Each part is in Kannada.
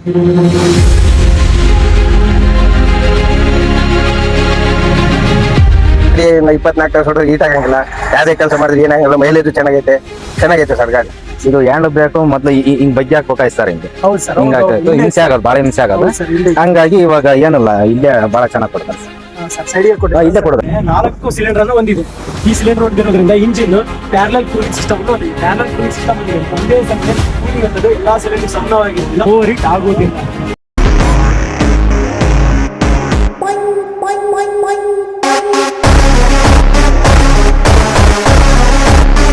24 ಹೊಡೆದ್ರೆ ಹೀಟ್ ಆಗಂಗಿಲ್ಲ, ಯಾವ್ದೇ ಕೆಲಸ ಮಾಡಿದ್ರೆ ಏನಾಗಲ್ಲ, ಮೈಲೇಜ್ ಚೆನ್ನಾಗೈತೆ ಸರ್ ಗಾಡಿ. ಇದು ಹ್ಯಾಂಡ್ ಬ್ರೇಕ್ ಮೊದ್ಲು ಹಿಂಗ್ ಬಗ್ಗೆ ಹಾಕ್ಬೇಕಾಯ್ತು ಸರ್, ಹಿಂಗೆ ಹೌದು ಸರ್. ಹಿಂಗಾಗ್ತೈತು, ಹಿಂಸೆ ಆಗೋದು, ಬಾಳ ಹಿಂಸೆ ಆಗೋದು. ಹಂಗಾಗಿ ಇವಾಗ ಏನಲ್ಲ, ಇಲ್ಲೇ ಬಾಳ ಚೆನ್ನಾಗಿ ಕೊಡ್ತಾರೆ ಸರ್. ಇಲ್ಲೇ ಕೊಡೋದು. 4 ಸಿಲಿಂಡರ್ ಅನ್ನು ಹೊಂದಿದೆ. ಈ ಸಿಲಿಂಡರ್ ಹೊಂದಿರೋದ್ರಿಂದ engine parallel cooling system parallel cooling system ಒಂದೇ ಸಂಖ್ಯೆ ಕೂಲಿಂಗ್ ಅನ್ನೋದು ಎಲ್ಲಾ ಸಿಲಿಂಡರ್ ಸಮಾನವಾಗಿ ಓವರ್ ಹೀಟ್ ಆಗುವುದಿಲ್ಲ.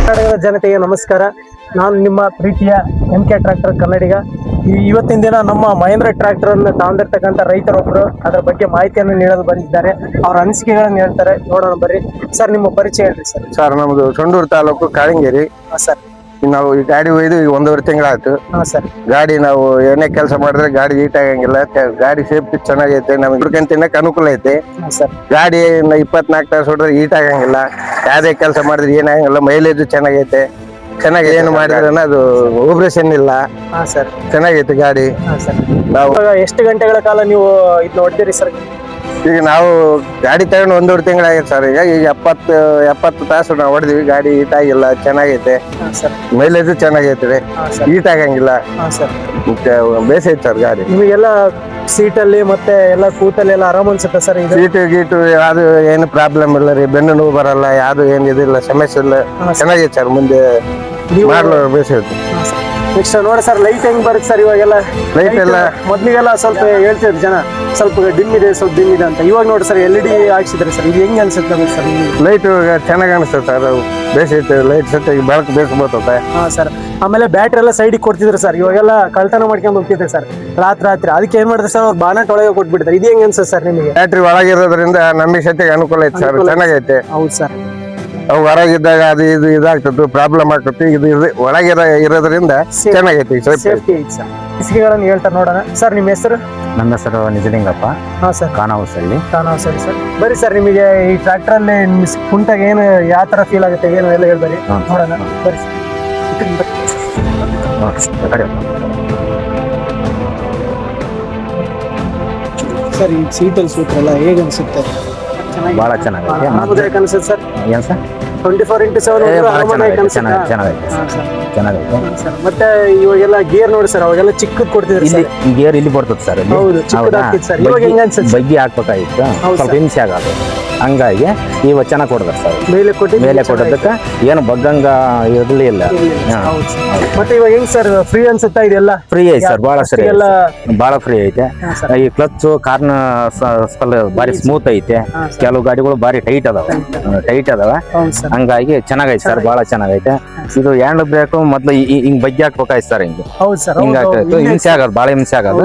ಕರ್ನಾಟಕದ ಜನತೆಗೆ ನಮಸ್ಕಾರ. ನಾನು ನಿಮ್ಮ ಪ್ರೀತಿಯ MK ಟ್ರ್ಯಾಕ್ಟರ್ ಕನ್ನಡಿಗ. ಇವತ್ತಿನ ದಿನ ನಮ್ಮ ಮಹೇಂದ್ರ ಟ್ರ್ಯಾಕ್ಟರ್ ಅನ್ನು ತಾಂದಿರ್ತಕ್ಕಂಥ ರೈತರೊಬ್ಬರು ಅದರ ಬಗ್ಗೆ ಮಾಹಿತಿಯನ್ನು ನೀಡಲು ಬಂದಿದ್ದಾರೆ. ಅವ್ರ ಅನಿಸಿಕೆಗಳನ್ನು ಹೇಳ್ತಾರೆ, ನೋಡೋಣ ಬರ್ರಿ. ಸರ್, ನಿಮ್ಮ ಪರಿಚಯ ಹೇಳ್ರಿ ಸರ್. ಸರ್, ನಮ್ದು ಸೊಂಡೂರು ತಾಲೂಕು ಕಾಳಿಂಗೇರಿ. ಸರ್, ನಾವು ಈ ಗಾಡಿ ಒಯ್ದು 1.5 ತಿಂಗಳಾಯ್ತು. ಸರ್. ಗಾಡಿ ನಾವು ಏನೇ ಕೆಲಸ ಮಾಡಿದ್ರೆ ಗಾಡಿ ಹೀಟ್ ಆಗಂಗಿಲ್ಲ, ಗಾಡಿ ಸೇಫ್ಟಿ ಚೆನ್ನಾಗೈತೆ, ನಮ್ಗೆ ಹುಡ್ಕೊಂಡ್ ತಿನ್ನಕ್ ಅನುಕೂಲ ಐತೆ. ಗಾಡಿ 24 ತಾಸು ಹೊಡೆದ್ರೆ ಹೀಟ್ ಆಗಂಗಿಲ್ಲ, ಯಾವ್ದೇ ಕೆಲಸ ಮಾಡಿದ್ರೆ ಏನಾಗಂಗಿಲ್ಲ, ಮೈಲೇಜ್ ಚೆನ್ನಾಗೈತೆ. ಏನು ಮಾಡಿದ್ರೆ ಅದು ಓಬ್ರೇಷನ್ ಇಲ್ಲ. ಚೆನ್ನಾಗೈತೆ ಗಾಡಿ. ನಾವು ಎಷ್ಟು ಗಂಟೆಗಳ ಕಾಲ ನೀವು ಇದನ್ನ ಹೊಡ್ತೀರಿ ಸರ್? ಈಗ ನಾವು ಗಾಡಿ ತಗೊಂಡು 1.5 ತಿಂಗಳಾಗೈತೆ ಸರ್. ಈಗ 70 ತಾಸು ನಾವು ಹೊಡೆದಿವಿ, ಗಾಡಿ ಹೀಟ್ ಆಗಿಲ್ಲ, ಚೆನ್ನಾಗೈತೆ, ಮೈಲೇಜ್ ಚೆನ್ನಾಗೈತೆ, ಹೀಟ್ ಆಗಂಗಿಲ್ಲ, ಬೇಸೈತೆ ಸರ್ ಗಾಡಿ. ನಿಮಗೆಲ್ಲ ಸೀಟಲ್ಲಿ ಮತ್ತೆ ಎಲ್ಲ ಕೂತಲ್ಲಿ ಎಲ್ಲ ಆರಾಮ್ ಅನ್ಸುತ್ತೆ ಸರ್? ಸೀಟು ಗೀಟು ಯಾವ್ದು ಏನು ಪ್ರಾಬ್ಲಮ್ ಇಲ್ಲ ರೀ, ಬೆನ್ನು ನೋವು ಬರಲ್ಲ, ಯಾವ್ದು ಏನ್ ಇದಿಲ್ಲ, ಸಮಸ್ಯೆ ಇಲ್ಲ, ಚೆನ್ನಾಗೈತೆ ಸರ್. ಮುಂದೆ ಮಾಡಲು ಬೇಸೈತೆ. ನೆಕ್ಸ್ಟ್ ನೋಡಿ ಸರ್, ಲೈಟ್ ಹೆಂಗ್ ಬರುತ್ತೆ ಸರ್? ಇವಾಗೆಲ್ಲ ಲೈಟ್ ಎಲ್ಲ ಮೊದ್ಲಿಗೆಲ್ಲ ಸ್ವಲ್ಪ ಹೇಳ್ತಿದ್ರು ಜನ, ಸ್ವಲ್ಪ ಡಿಮ್ ಇದೆ ಅಂತ. ಇವಾಗ ನೋಡಿ ಸರ್, LED ಹಾಕ್ಸಿದ್ರೆ ಸರ್, ಇದು ಹೆಂಗ್ ಅನ್ಸುತ್ತೆ ಸರ್? ಲೈಟ್ ಚೆನ್ನಾಗಿ ಅನಿಸುತ್ತೆ ಸರ್, ಬೇಸೈತೆ ಲೈಟ್ ಸೆಟ್ ಬೆಳಕು ಬೇಸ್ ಬರ್ತದೆ. ಸರ್, ಆಮೇಲೆ ಬ್ಯಾಟ್ರಿ ಎಲ್ಲ ಸೈಡಿಗೆ ಕೊಡ್ತಿದ್ರು ಸರ್. ಇವಾಗೆಲ್ಲ ಕಳ್ತನ ಮಾಡ್ಕೊಂಡು ಹೋಗ್ತಿದ್ರು ಸರ್ ರಾತ್ರಿ. ಅದಕ್ಕೆ ಏನ್ ಮಾಡ್ತಾರೆ ಸರ್, ಅವ್ರು ಬಾನಟ್ ಒಳಗೆ ಕೊಟ್ಬಿಡ್ತಾರೆ. ಇದು ಹೆಂಗ್ ಅನ್ಸುತ್ತೆ ಸರ್ ನಿಮಗೆ? ಬ್ಯಾಟ್ರಿ ಒಳಗಿರೋದ್ರಿಂದ ನಮಗೆ ಸೆಟ್ಟಿಗೆ ಅನುಕೂಲ ಐತೆ ಸರ್, ಚೆನ್ನಾಗೈತೆ. ಹೌದು ಸರ್. ಅವು ಹೊರಗಿದ್ದಾಗ ಅದು ಇದಾಗ್ತದೆ, ಪ್ರಾಬ್ಲಮ್ ಆಗ್ತದೆ. ಇದು ಇರೋದ್ರಿಂದ ಚೆನ್ನಾಗೈತಿ, ಸೇಫ್ಟಿ ಐತೆ ಸರ್. ಇಸ್ಕಿಗಳನ್ನು ಹೇಳ್ತಾರೆ, ನೋಡೋಣ ಸರ್. ನಿಮ್ಮ ಹೆಸರು? ನನ್ನ ಹೆಸರು ನಿಜಲಿಂಗಪ್ಪ. Sir, Khanavasalli sir. ಬರೀ ಸರ್, ನಿಮಗೆ ಈ ಟ್ರ್ಯಾಕ್ಟರ್ ಅಲ್ಲಿ ಕುಂಟಾಗ ಏನು ಯಾವ ತರ ಫೀಲ್ ಆಗುತ್ತೆ, ಏನು ಎಲ್ಲ ಹೇಳ್ಬರಿ, ನೋಡೋಣ. ಬರೀ ಸರ್, ಈ ಸೀಟಲ್ ಸೂತ್ರ ಎಲ್ಲ ಹೇಗೆ ಅನ್ಸುತ್ತೆ? ಬಹಳ ಚೆನ್ನಾಗಿದೆ ಅನ್ಸುತ್ತೆ ಸರ್. ಏನ್ ಸರ್? 24x7 ಚೆನ್ನಾಗೈತೆ. ಮತ್ತೆ ಇವಾಗೆಲ್ಲ ಗೇರ್ ನೋಡಿ ಸರ್, ಅವಾಗೆಲ್ಲ ಚಿಕ್ಕದ್ ಕೊಡ್ತಿದ್ರು. ಗೇರ್ ಇಲ್ಲಿ ಬರ್ತದೆ ಸರ್, ಬಗ್ಗಿ ಹಾಕ್ಬೇಕಾಗಿತ್ತು, ಸ್ವಲ್ಪ ಹಿಂಸೆ ಆಗೋದು. ಹಂಗಾಗಿ ಇವಾಗ ಚೆನ್ನಾಗಿ ಕೊಡ್ತಾರೆ ಸರ್. ಮೇಲೆ ಕೊಡೋದಕ್ಕೆ ಏನು ಬಗ್ಗಂಗ ಇರಲಿಲ್ಲ. ಮತ್ತೆ ಇವಾಗ ಹೆಂಗ್ ಸರ್, ಫ್ರೀ ಅನ್ಸುತ್ತಾ? ಇದೆಲ್ಲ ಫ್ರೀ ಐತೆ ಸರ್, ಬಹಳ ಫ್ರೀ ಐತೆ. ಈ ಕ್ಲಚ್ ಕಾರ್ನ ಬಾರಿ ಸ್ಮೂತ್ ಐತೆ, ಕೆಲವು ಗಾಡಿಗಳು ಬಾರಿ ಟೈಟ್ ಅದಾವ. ಹಂಗಾಗಿ ಚೆನ್ನಾಗೈತೆ ಸರ್, ಬಹಳ ಚೆನ್ನಾಗೈತೆ. ಇದು ಹ್ಯಾಂಡ್ ಬ್ರೇಕ್ ಮೊದ್ಲು ಹಿಂಗ್ ಬಗ್ಗಿ ಹಾಕ್ಬೇಕಾಯ್ತು ಸರ್, ಹಿಂಗಾಗ್ತಾಯಿತ್ತು, ಹಿಂಸೆ ಆಗೋದು, ಬಾಳ ಹಿಂಸೆ ಆಗೋದು.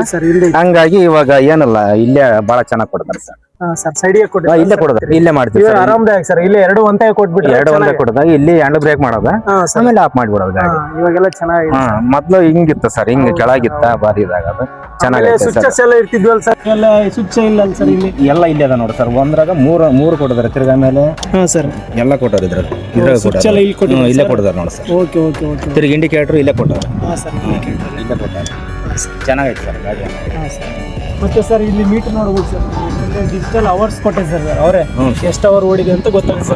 ಹಂಗಾಗಿ ಇವಾಗ ಏನಲ್ಲ, ಇಲ್ಲೇ ಬಹಳ ಚೆನ್ನಾಗಿ ಕೊಡ್ತಾರೆ ಸರ್. ಇಲ್ಲೇ ಕೊಡೋದು, ಇಲ್ಲೇ ಮಾಡ್ತೀವಿ ಸರ್. ಆರಾಮದಾಯಕ ಸರ್. ಇಲ್ಲಿ ಎರಡು ಒಂದೇ ಕೊಟ್ಟದಾಗ ಇಲ್ಲಿ ಹ್ಯಾಂಡ್ ಬ್ರೇಕ್ ಮಾಡೋದು, ಆಮೇಲೆ ಆಫ್ ಮಾಡ್ಬಿಡೋದು ಗಾಡಿ. ಇವಾಗೆಲ್ಲ ಚೆನ್ನಾಗಿದೆ. ಮೊದ್ಲು ಹಿಂಗಿತ್ತು ಸರ್, ಹಿಂಗ್ ಕೆಳಗಿತ್ತ, ಬಾರಿ ಇದಾಗದು ಚೆನ್ನಾಗೈತೆ. ಸ್ವಿಚಸ್ ಎಲ್ಲ ಇರ್ತಿದ್ವಲ್ಲ ಸರ್, ಎಲ್ಲ ಸ್ವಿಚ್ ಇಲ್ಲ ಸರ್ ಇಲ್ಲಿ? ಎಲ್ಲ ಇಲ್ಲೇ ಅದ ನೋಡಿ ಸರ್. ಒಂದ್ರಾಗ ಮೂರು ಕೊಟ್ಟಿದ್ದಾರೆ, ತಿರ್ಗಾ ಮೇಲೆ ಸರ್ ಎಲ್ಲ ಕೊಟ್ಟಾರ. ಇಲ್ಲೇ ಕೊಟ್ಟಿದ್ದಾರೆ ನೋಡಿ ಸರ್. ತಿರ್ಗಿ ಇಂಡಿಕೇಟರ್ ಇಲ್ಲೇ ಕೊಟ್ಟಾರ. ಇಲ್ಲೇ ಕೊಟ್ಟಾರ, ಚೆನ್ನಾಗೈತೆ ಸರ್ ಗಾಡಿ. ಮತ್ತೆ ಸರ್, ಇಲ್ಲಿ ಮೀಟರ್ ನೋಡ್ಬೋದು ಸರ್, ಡಿಜಿಟಲ್ ಅವರ್ಸ್ ಕೊಟ್ಟಿದ್ದಾರೆ ಸರ್. ಅವರೇ ಎಷ್ಟು ಅವರ್ ಓಡಿದೆ ಅಂತ ಗೊತ್ತಾಗುತ್ತೆ.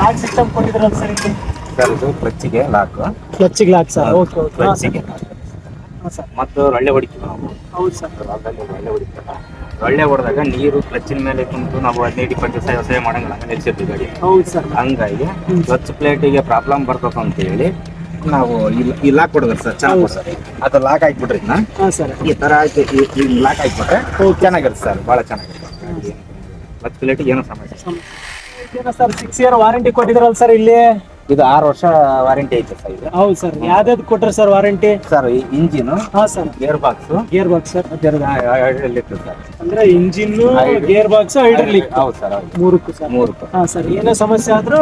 ಲಾಕ್ ಸಿಸ್ಟಮ್ ಕೊಟ್ಟಿದ್ರಲ್ಲ ಸರ್, ಇದು ಕ್ಲಚ್ಗೆ ಲಾಕ್ ಸರ್. ಮತ್ತು ಒಳ್ಳೆ ಹೊಡಿತೀವಿ ನಾವು. ಹೌದು ಸರ್. ಒಳ್ಳೆ ಹೊಡೆದಾಗ ನೀರು ಕ್ಲಚ್ಚಿನ ಮೇಲೆ ಕುಂತು ನಾವು 15-20 ಸೇವೆ ಮಾಡಂಗಿಲ್ಲ, ನಿಲ್ಸಿರ್ತೀವಿ ಗಾಡಿ. ಹೌದು ಸರ್. ಹಂಗಾಗಿ ಕ್ಲಚ್ ಪ್ಲೇಟಿಗೆ ಪ್ರಾಬ್ಲಮ್ ಬರ್ತದೆ ಅಂತ ಹೇಳಿ ನಾವು ಈ ಲಾಕ್ ಕೊಡೋದ್ರ ಸರ್, ಚೆನ್ನಾಗಿ ಸರ್. ಅದು ಲಾಕ್ ಹಾಕ್ಬಿಟ್ರಿ ಈ ತರ ಆಯ್ತು, ಈ ಲಾಕ್ ಹಾಕ್ಬಿಟ್ರೆ ಚೆನ್ನಾಗಿರುತ್ತೆ ಸರ್, ಬಹಳ ಚೆನ್ನಾಗಿರುತ್ತೆ. ಕ್ಲಚ್ ಪ್ಲೇಟಿಗೆ ಏನೋ ಸಮಸ್ಯೆ ಸರ್. 6 year ವಾರಂಟಿ ಕೊಟ್ಟಿದ್ರಲ್ಲ ಸರ್ ಇಲ್ಲಿ? ಇದು 6 ವರ್ಷ ವಾರಂಟಿ ಐತೆ ಸರ್ ಇದು. ಹೌದು ಸರ್. ಯಾವ್ದಾವ್ದು ಕೊಟ್ರೆ sir warranty? Sir engine, sir gear box sir, hydraulic sir. ಅಂದ್ರೆ ಇಂಜಿನ್, ಗೇರ್ ಬಾಕ್ಸ್, ಹೈಡ್ರಾಲಿಕ್. ಹೌದು ಸರ್, ಮೂರಕ್ಕೂ ಸರ್. ಏನೇ ಸಮಸ್ಯೆ ಆದ್ರೂ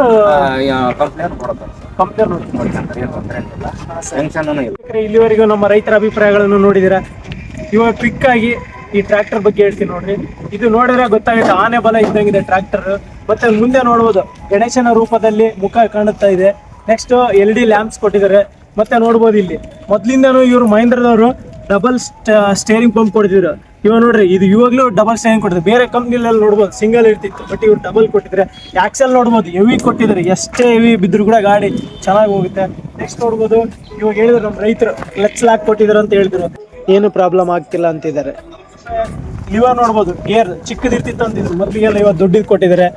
ಕಂಪ್ಲೇಂಟ್ ನೋಡ್ತಾರೆ. ಇಲ್ಲಿವರೆಗೂ ನಮ್ಮ ರೈತರ ಅಭಿಪ್ರಾಯಗಳನ್ನು ನೋಡಿದಿರಾ. ಇವಾಗ ಕ್ವಿಕ್ ಆಗಿ ಈ ಟ್ರ್ಯಾಕ್ಟರ್ ಬಗ್ಗೆ ಹೇಳ್ತೀನಿ ನೋಡ್ರಿ. ಇದು ನೋಡಿದ್ರೆ ಗೊತ್ತಾಗುತ್ತೆ, ಆನೆ ಬಲ ಇದ್ದಂಗಿದೆ ಟ್ರ್ಯಾಕ್ಟರ್. ಮತ್ತೆ ಮುಂದೆ ನೋಡ್ಬೋದು, ಗಣೇಶನ ರೂಪದಲ್ಲಿ ಮುಖ ಕಾಣುತ್ತಾ ಇದೆ. ನೆಕ್ಸ್ಟ್ LED ಲ್ಯಾಂಪ್ಸ್ ಕೊಟ್ಟಿದ್ದಾರೆ. ಮತ್ತೆ ನೋಡ್ಬೋದು, ಇಲ್ಲಿ ಮೊದ್ಲಿಂದನೂ ಇವರು ಮಹೇಂದ್ರದವರು ಡಬಲ್ ಸ್ಟೇರಿಂಗ್ ಪಂಪ್ ಕೊಡ್ತಿದ್ರು. ಇವಾಗ ನೋಡ್ರಿ ಇದು ಇವಾಗ್ಲೂ ಡಬಲ್ ಸ್ಟೇರಿಂಗ್ ಕೊಟ್ಟಿದ್ರು. ಬೇರೆ ಕಂಪ್ನಿಲೆಲ್ಲ ನೋಡ್ಬೋದು ಸಿಂಗಲ್ ಇರ್ತಿತ್ತು, ಬಟ್ ಇವ್ರು ಡಬಲ್ ಕೊಟ್ಟಿದ್ರೆ. ಆಕ್ಸೆಲ್ ನೋಡ್ಬೋದು ಹೆವಿ ಕೊಟ್ಟಿದ್ದಾರೆ, ಎಷ್ಟೇ ಹೆವಿ ಬಿದ್ರು ಕೂಡ ಗಾಡಿ ಚೆನ್ನಾಗಿ ಹೋಗುತ್ತೆ. ನೆಕ್ಸ್ಟ್ ನೋಡ್ಬೋದು ಇವಾಗ ಹೇಳಿದ್ರು ನಮ್ಮ ರೈತರು ಕ್ಲಚ್ ಲಾಕ್ ಕೊಟ್ಟಿದ್ರು ಅಂತ ಹೇಳಿದ್ರು, ಏನು ಪ್ರಾಬ್ಲಮ್ ಆಗ್ತಿಲ್ಲ ಅಂತಿದ್ದಾರೆ. ಲಿವರ್ ನೋಡ್ಬೋದು ಗೇರ್ ಚಿಕ್ಕದಿರ್ತಿತ್ತು ಅಂತಿದ್ರು, ಮೊದಲಿಗೆಲ್ಲ ಇವಾಗ ದೊಡ್ಡದು ಕೊಟ್ಟಿದ್ದಾರೆ.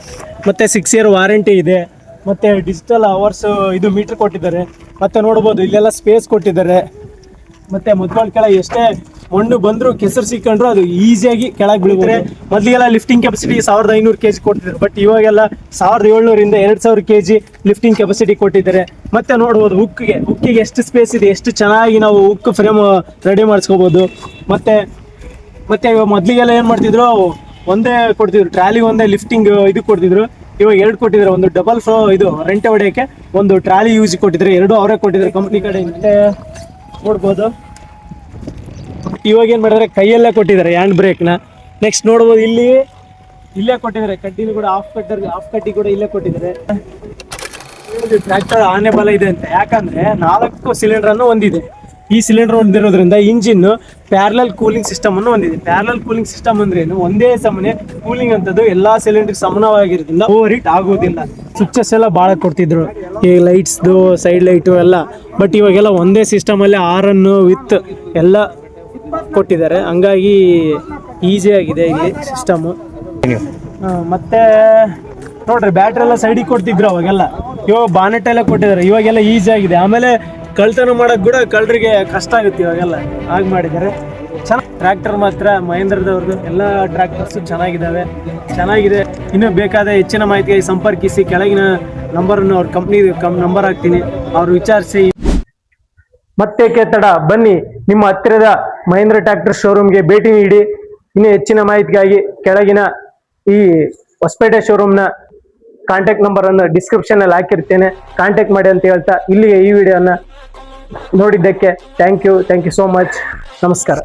ಮತ್ತೆ 6 year ವಾರಂಟಿ ಇದೆ. ಮತ್ತೆ ಡಿಜಿಟಲ್ ಅವರ್ಸ್ ಇದು ಮೀಟರ್ ಕೊಟ್ಟಿದ್ದಾರೆ. ಮತ್ತೆ ನೋಡ್ಬೋದು ಇಲ್ಲೆಲ್ಲ ಸ್ಪೇಸ್ ಕೊಟ್ಟಿದ್ದಾರೆ. ಮತ್ತೆ ಮೊದ್ಲು ಕೆಳಗೆ ಎಷ್ಟೇ ಮಣ್ಣು ಬಂದ್ರು ಕೆಸರು ಸಿಕ್ಕಂಡ್ರು ಅದು ಈಸಿಯಾಗಿ ಕೆಳಗೆ ಬೀಳ್ತಾರೆ. ಮೊದಲಿಗೆಲ್ಲ ಲಿಫ್ಟಿಂಗ್ ಕೆಪಾಸಿಟಿ 1500 kg ಕೊಟ್ಟಿದ್ರು, ಬಟ್ ಇವಾಗೆಲ್ಲ 1700 2000 kg ಲಿಫ್ಟಿಂಗ್ ಕೆಪಾಸಿಟಿ ಕೊಟ್ಟಿದ್ದಾರೆ. ಮತ್ತೆ ನೋಡ್ಬೋದು ಹುಕ್ಕಿಗೆ ಎಷ್ಟು ಸ್ಪೇಸ್ ಇದೆ, ಎಷ್ಟು ಚೆನ್ನಾಗಿ ನಾವು ಹುಕ್ ಫ್ರೇಮ್ ರೆಡಿ ಮಾಡಿಸ್ಕೋಬಹುದು. ಮತ್ತೆ ಇವಾಗ ಮೊದಲಿಗೆಲ್ಲ ಏನು ಮಾಡ್ತಿದ್ರು, ಒಂದೇ ಕೊಡ್ತಿದ್ರು ಟ್ರಾಲಿ, ಒಂದೇ ಲಿಫ್ಟಿಂಗ್ ಇದು ಕೊಡ್ತಿದ್ರು. ಇವಾಗ 2 ಕೊಟ್ಟಿದ್ದಾರೆ, ಒಂದು ಡಬಲ್ ಫ್ಲೋ ಇದು ರೆಂಟೆ ಹೊಡೆಯೋಕ್ಕೆ, ಒಂದು ಟ್ರಾಲಿ ಯೂಸ್ ಕೊಟ್ಟಿದ್ದಾರೆ. 2 ಅವರೇ ಕೊಟ್ಟಿದ್ದಾರೆ ಕಂಪ್ನಿ ಕಡೆ. ಮತ್ತೆ ನೋಡ್ಬೋದು ಇವಾಗ ಏನು ಮಾಡಿದ್ರೆ ಕೈಯಲ್ಲೇ ಕೊಟ್ಟಿದ್ದಾರೆ ಹ್ಯಾಂಡ್ ಬ್ರೇಕ್ನ. ನೆಕ್ಸ್ಟ್ ನೋಡ್ಬೋದು ಇಲ್ಲೇ ಕೊಟ್ಟಿದ್ದಾರೆ ಕಡ್ಡಿನೂ ಕೂಡ, ಆಫ್ ಕಡ್ಡಿ ಕೂಡ ಇಲ್ಲೇ ಕೊಟ್ಟಿದ್ದಾರೆ. ಟ್ರ್ಯಾಕ್ಟರ್ ಆನೆ ಬಲ ಇದೆ ಅಂತ, ಯಾಕಂದ್ರೆ 4 ಸಿಲಿಂಡರ್ ಅನ್ನು ಹೊಂದಿದೆ. ಈ ಸಿಲಿಂಡರ್ ಹೊಂದಿರೋದ್ರಿಂದ ಇಂಜಿನ್ ಪ್ಯಾರಲಲ್ ಕೂಲಿಂಗ್ ಸಿಸ್ಟಮ್ ಅನ್ನು ಹೊಂದಿದೆ. ಪ್ಯಾರಲಲ್ ಕೂಲಿಂಗ್ ಸಿಸ್ಟಮ್ ಅಂದ್ರೆ ಏನು, ಒಂದೇ ಸಮನೆ ಕೂಲಿಂಗ್ ಅಂತದ್ದು ಎಲ್ಲಾ ಸಿಲಿಂಡರ್ ಸಮಾನವಾಗಿರೋದ್ರಿಂದ ಓವರ್ ಹೀಟ್ ಆಗೋದಿಲ್ಲ. ಸ್ವಿಚಸ್ ಎಲ್ಲ ಭಾಳ ಕೊಡ್ತಿದ್ರು, ಈ ಲೈಟ್ಸ್ದು ಸೈಡ್ ಲೈಟು ಎಲ್ಲ, ಬಟ್ ಇವಾಗೆಲ್ಲ ಒಂದೇ ಸಿಸ್ಟಮ್ ಅಲ್ಲಿ ಆರನ್ ವಿತ್ ಎಲ್ಲ ಕೊಟ್ಟಿದ್ದಾರೆ. ಹಂಗಾಗಿ ಈಸಿ ಆಗಿದೆ ಇಲ್ಲಿ ಸಿಸ್ಟಮು. ಮತ್ತೆ ನೋಡ್ರಿ ಬ್ಯಾಟ್ರಿ ಎಲ್ಲ ಸೈಡಿಗೆ ಕೊಡ್ತಿದ್ರು ಅವಾಗೆಲ್ಲ, ಇವಾಗ ಬಾನೆಟ್ ಎಲ್ಲ ಕೊಟ್ಟಿದ್ದಾರೆ. ಇವಾಗೆಲ್ಲ ಈಸಿ ಆಗಿದೆ. ಆಮೇಲೆ ಕಳ್ತನ ಮಾಡಕ್ ಕೂಡ ಕಳ್ಳರಿಗೆ ಕಷ್ಟ ಆಗುತ್ತೆ, ಇವಾಗೆಲ್ಲ ಆಗಿ ಮಾಡಿದ್ದಾರೆ. ಚೆನ್ನಾಗಿ ಟ್ರ್ಯಾಕ್ಟರ್ ಮಾತ್ರ ಮಹೇಂದ್ರದವ್ರದ್ದು ಎಲ್ಲ ಟ್ರ್ಯಾಕ್ಟರ್ಸ್ ಚೆನ್ನಾಗಿದೆ. ಇನ್ನೂ ಬೇಕಾದ ಹೆಚ್ಚಿನ ಮಾಹಿತಿಗೆ ಸಂಪರ್ಕಿಸಿ. ಕೆಳಗಿನ ನಂಬರನ್ನು ಅವ್ರ ಕಂಪ್ನಿ ನಂಬರ್ ಹಾಕ್ತೀನಿ, ಅವ್ರು ವಿಚಾರಿಸಿ. ಮತ್ತೆ ತಡ, ಬನ್ನಿ ನಿಮ್ಮ ಹತ್ತಿರದ ಮಹೇಂದ್ರ ಟ್ರ್ಯಾಕ್ಟರ್ ಶೋರೂಮ್ಗೆ ಭೇಟಿ ನೀಡಿ. ಇನ್ನು ಹೆಚ್ಚಿನ ಮಾಹಿತಿಗಾಗಿ ಕೆಳಗಿನ ಈ ಹೊಸಪೇಟೆ ಶೋರೂಮ್ನ ಕಾಂಟ್ಯಾಕ್ಟ್ ನಂಬರ್ ಅನ್ನು ಡಿಸ್ಕ್ರಿಪ್ಷನ್ ಅಲ್ಲಿ ಹಾಕಿರ್ತೇನೆ, ಕಾಂಟ್ಯಾಕ್ಟ್ ಮಾಡಿ ಅಂತ ಹೇಳ್ತಾ ಇಲ್ಲಿಗೆ ಈ ವಿಡಿಯೋನ ನೋಡಿದ್ದಕ್ಕೆ ಥ್ಯಾಂಕ್ ಯು ಸೋ ಮಚ್. ನಮಸ್ಕಾರ.